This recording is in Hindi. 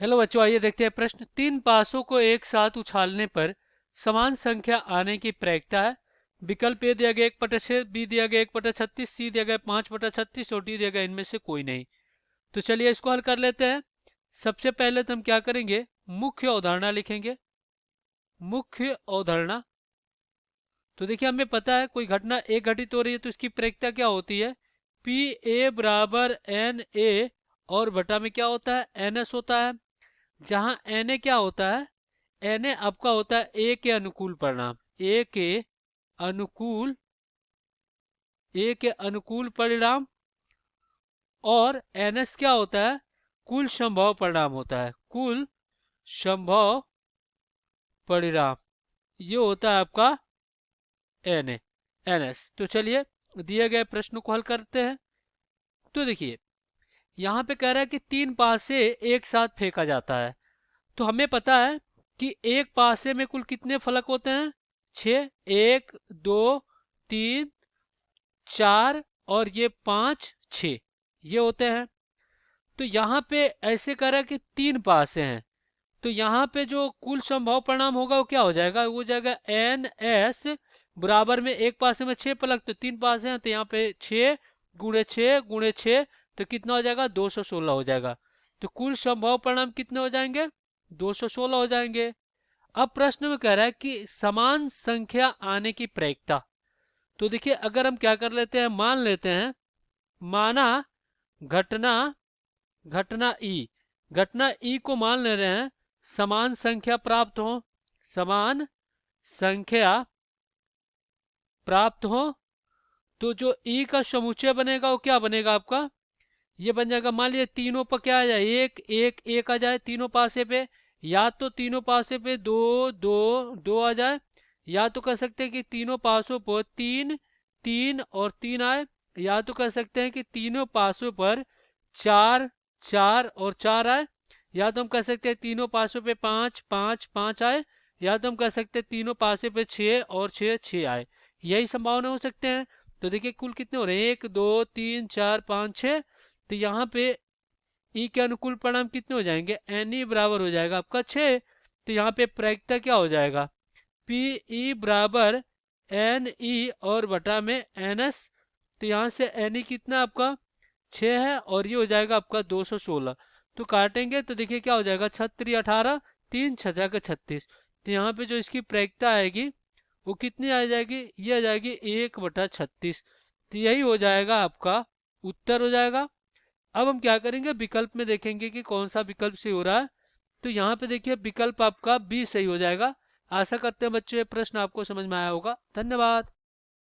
हेलो बच्चों, आइए देखते हैं प्रश्न। तीन पासों को एक साथ उछालने पर समान संख्या आने की प्रायिकता है। विकल्प ए दिया गया 1/6, बी दिया गया 1/36, सी दिया गया 5/36 और डी दिया गया इनमें से कोई नहीं। तो चलिए इसको हल कर लेते हैं। सबसे पहले तो हम क्या करेंगे, मुख्य अवधारणा लिखेंगे। मुख्य अवधारणा। तो देखिए हमें पता है कोई घटना एक घटित हो रही है तो इसकी प्रायिकता क्या होती है, पी ए बराबर एन ए और बटा में क्या होता है, एन एस होता है। जहां एन ए क्या होता है, एन ए आपका होता है ए के अनुकूल परिणाम, अनुकूल ए के अनुकूल परिणाम। और एन एस क्या होता है, कुल संभव परिणाम होता है, कुल संभव परिणाम। ये होता है आपका एन ए, एन एस। तो चलिए दिए गए प्रश्न को हल करते हैं। तो देखिए यहाँ पे कह रहा है कि तीन पासे एक साथ फेंका जाता है। तो हमें पता है कि एक पासे में कुल कितने फलक होते हैं, 6। 1 2 3 4 और ये 5 6 ये होते हैं। तो यहाँ पे ऐसे कह रहा है कि तीन पासे हैं, तो यहाँ पे जो कुल संभव परिणाम होगा वो क्या हो जाएगा, वो जाएगा एन एस बराबर में एक पासे में 6 फलक, तो तीन पासे हैं तो यहाँ पे 6 × 6 × 6 तो कितना हो जाएगा, 216 हो जाएगा। तो कुल संभव परिणाम कितने हो जाएंगे, 216 हो जाएंगे। अब प्रश्न में कह रहा है कि समान संख्या आने की प्रायिकता। तो देखिए अगर हम क्या कर लेते हैं, मान लेते हैं, माना घटना घटना ई घटना ई को मान ले रहे हैं समान संख्या प्राप्त हो, समान संख्या प्राप्त हो। तो जो ई का समुच्चय बनेगा वो क्या बनेगा आपका, ये बन जाएगा, मान लीजिए तीनों पर क्या आ जाए, एक एक एक आ जाए तीनों पासे पे, या तो तीनों पासे पे दो दो दो आ जाए, या तो कह सकते हैं कि तीनों पासों पर तीन तीन और तीन आए, या तो कह सकते हैं कि तीनों पासों पर चार चार और चार आए, या तो हम कह सकते हैं तीनों पासों पे पाँच पाँच पाँच आए, या तो हम कह सकते हैं तीनों पासे पे छः और छः छः आए। यही संभावना हो सकते हैं। तो देखिए कुल कितने हो रहे हैं, 1 2 3 4 5 6। तो यहाँ पे ई के अनुकूल परिणाम कितने हो जाएंगे, एन ई बराबर हो जाएगा आपका 6। तो यहाँ पे प्रायिकता क्या हो जाएगा, पी ई बराबर एन ई और बटा में एन एस। तो यहाँ से एन ई कितना आपका 6 है और ये हो जाएगा आपका 216। तो काटेंगे तो देखिए क्या हो जाएगा, 6 × 18 3 6 का 36। तो यहाँ पे जो इसकी प्रायिकता आएगी वो कितनी आ जाएगी, ये आ जाएगी 1/36। तो यही हो जाएगा आपका उत्तर हो जाएगा। अब हम क्या करेंगे, विकल्प में देखेंगे कि कौन सा विकल्प सही हो रहा है। तो यहाँ पे देखिए विकल्प आपका बी सही हो जाएगा। आशा करते हैं बच्चों ये प्रश्न आपको समझ में आया होगा। धन्यवाद।